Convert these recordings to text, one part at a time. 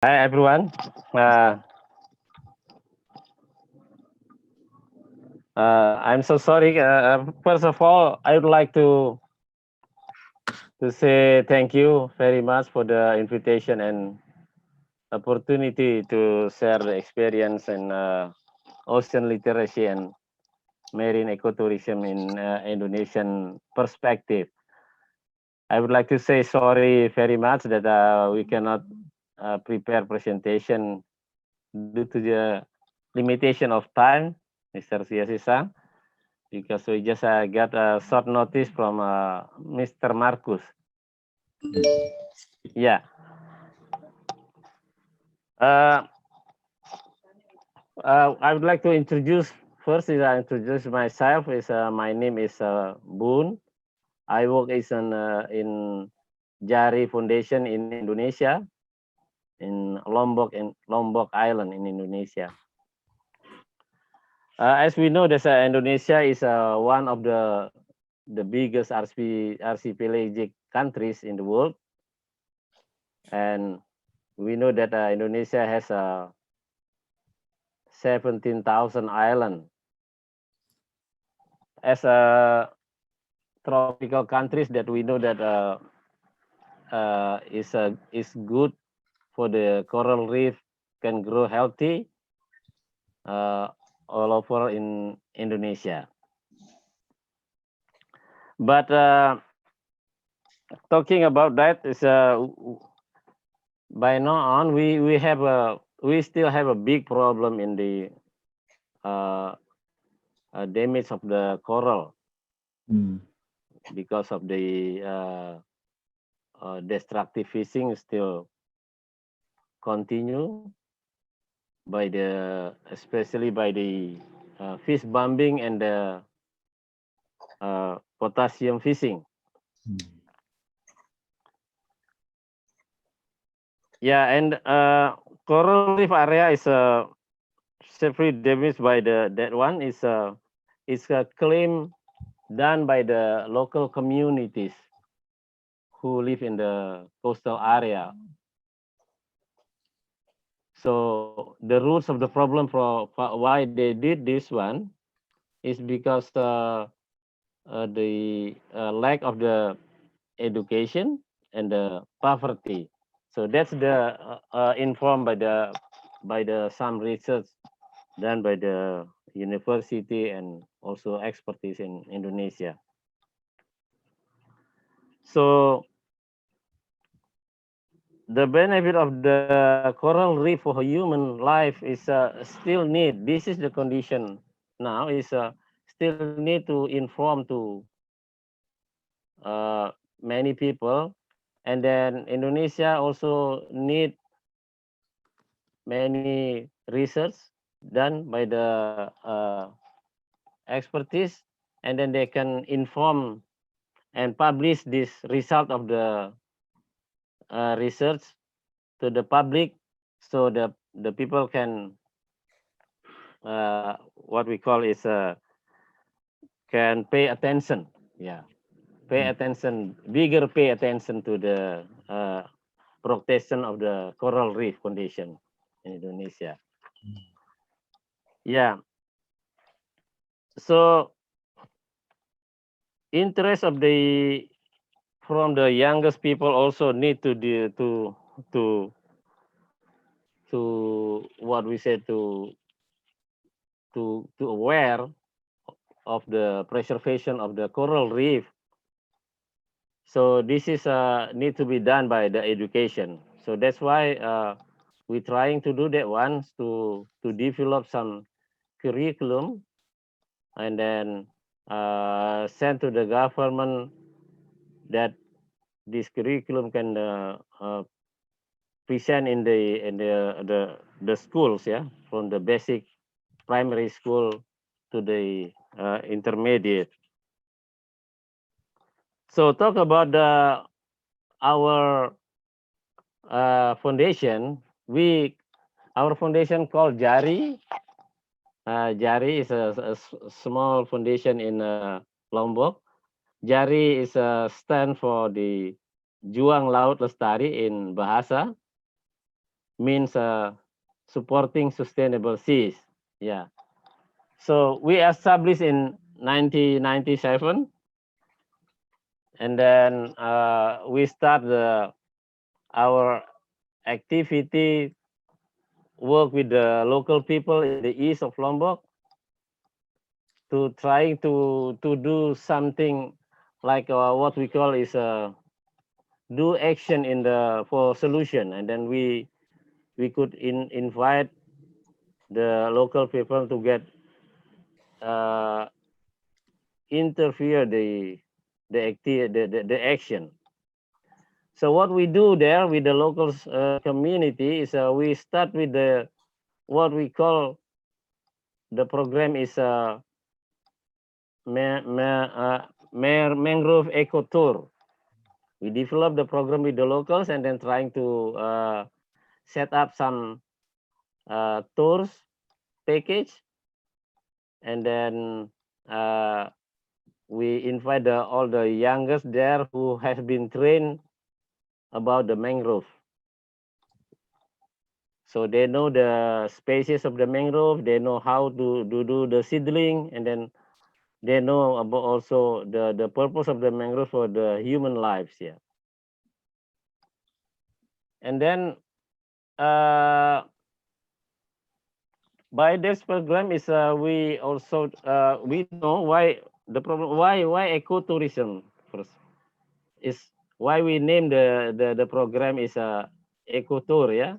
Hi everyone. I'm so sorry. First of all, I would like to say thank you very much for the invitation and opportunity to share the experience in ocean literacy and marine ecotourism in Indonesian perspective. I would like to say sorry very much that we cannot prepare presentation due to the limitation of time, Mr. Siasisa. Because we just got a short notice from Mr. Marcus. Yeah. Uh, I would like to introduce first. Is I introduce myself. Is my name is Boon. I work is in Jari Foundation in Indonesia, in Lombok Island in Indonesia. As we know, that Indonesia is one of the biggest archipelagic countries in the world, and we know that Indonesia has 17,000 islands. As a tropical countries that we know that is good for the coral reef can grow healthy uh, all over in Indonesia. But talking about that is by now on we still have a big problem in the uh, damage of the coral Mm. because of the destructive fishing still continue by the especially by the fish bombing and the potassium fishing. Mm. Yeah, and coral reef area is severely damaged by the that one is a claim done by the local communities who live in the coastal area. So the roots of the problem for why they did this one is because the lack of the education and the poverty. So that's the informed by the some research done by the university and also expertise in Indonesia. So the benefit of the coral reef for human life is still need. This is the condition now is still need to inform to uh, many people, and then Indonesia also need many research done by the expertise, and then they can inform and publish this result of the research to the public, so the people can what we call is can pay attention. Yeah, pay Mm. attention, bigger pay attention to the protection of the coral reef condition in Indonesia. Yeah. So interest of the from the youngest people also need to to what we say to aware of the preservation of the coral reef. So this is need to be done by the education. So that's why we're trying to do that once to develop some curriculum and then send to the government that this curriculum can present in the schools, yeah, from the basic primary school to the intermediate. So talk about the our foundation. Our foundation called Jari. Jari is a small foundation in Lombok. Jari is a stand for the Juang Laut Lestari in Bahasa. means supporting sustainable seas. Yeah. So we established in 1997, and then we start our activity work with the local people in the east of Lombok to trying to do something like what we call is do action in the for solution, and then we could invite the local people to get uh, interfere the action. So what we do there with the local community is we start with the what we call the program is mangrove eco tour. We develop the program with the locals and then trying to set up some tours package, and then we invite all the youngest there who has been trained about the mangrove. So they know the species of the mangrove, they know how to do the seedling, and then they know about also the purpose of the mangrove for the human lives. Yeah. And then uh, by this program is we also we know why the problem why ecotourism first is why we name the program is ecotour. Yeah.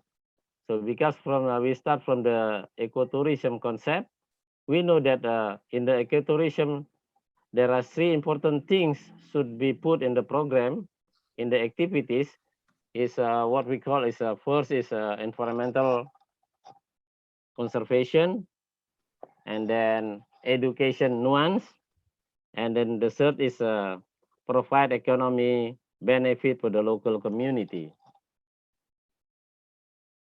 So because from we start from the ecotourism concept, we know that in the ecotourism there are three important things should be put in the program in the activities is what we call is first is environmental conservation, and then education nuance, and then the third is provide economy benefit for the local community.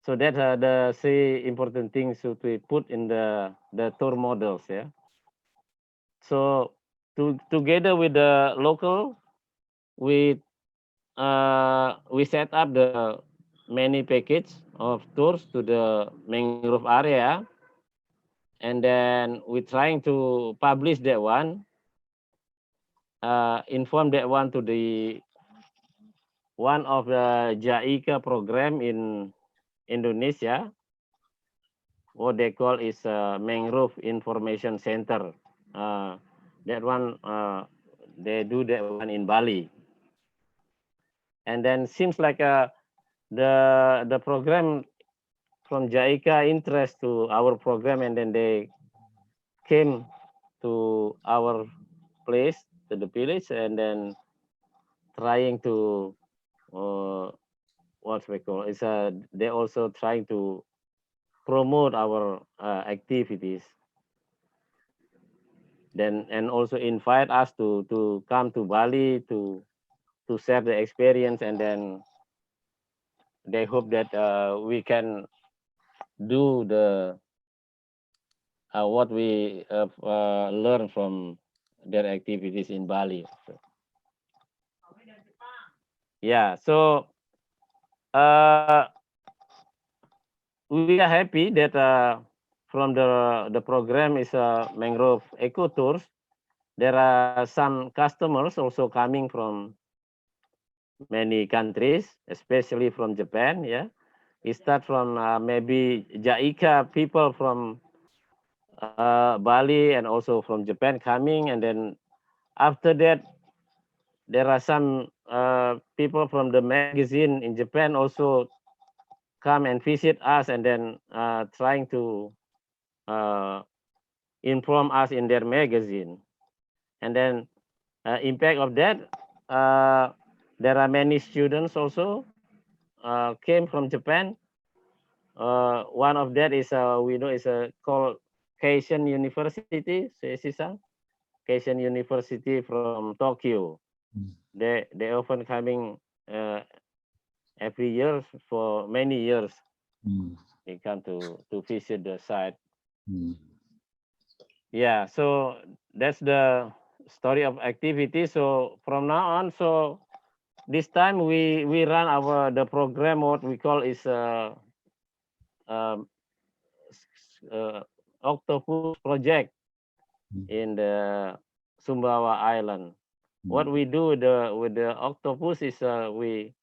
So that are the three important things to we put in the tour models. Yeah. So together with the local, we set up the many package of tours to the mangrove area, and then we're trying to publish that one, inform that one to the one of the JICA program in Indonesia. What they call is Mangrove Information Center. That one they do that one in Bali, and then seems like the program from JICA interest to our program, and then they came to our place to the village, and then trying to what we call is they also trying to promote our activities, then and also invite us to come to Bali to share the experience, and then they hope that we can do the what we learn from their activities in Bali. Yeah, so uh, we are happy that from the program is mangrove eco tours. There are some customers also coming from many countries, especially from Japan. Yeah, it start from maybe JICA people from Bali and also from Japan coming, and then after that there are some people from the magazine in Japan also come and visit us, and then trying to uh, inform us in their magazine, and then impact of that there are many students also came from Japan. One of that is we know is called Keishan University, Sisa. Keishan University from Tokyo. Mm. They often coming every year for many years. Mm. They come to visit the site. Mm. Yeah, so that's the story of activity. So from now on, so this time we run our the program what we call is octopus project Mm. in the Sumbawa Island. What we do with the octopus is we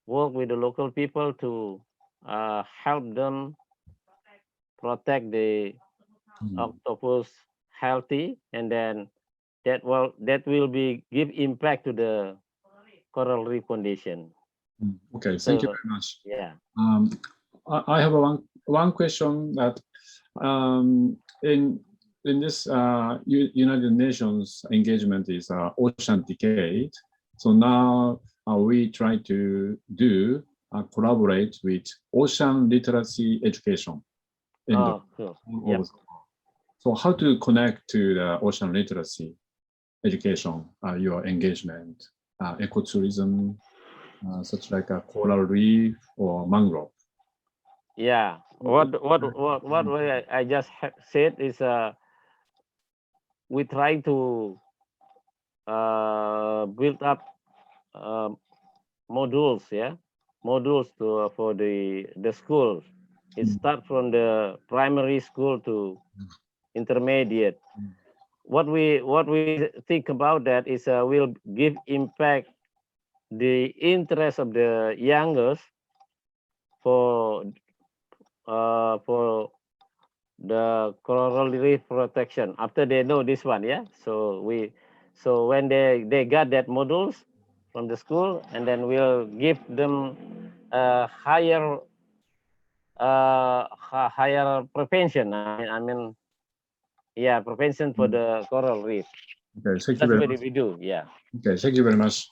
work with the local people to help them protect the Mm. octopus healthy, and then that will be give impact to the coral reef condition. Mm. Okay, thank you So very much. yeah. I have one question that in this United Nations engagement is ocean decade. So now we try to do collaborate with ocean literacy education in the Cool. all Yep. over the world. So how to connect to the ocean literacy education, your engagement, ecotourism, such like a coral reef or mangrove. Yeah. What I just said is we try to build up modules, modules to for the schools. It Mm. starts from the primary school to intermediate. Mm. What we think about that is will give impact the interest of the youngest for the coral reef protection after they know this one. So when they got that modules from the school, and then we'll give them higher higher prevention. I mean prevention for the coral reef. Okay, thank you That's very what much. we do. Yeah. Okay, thank you very much.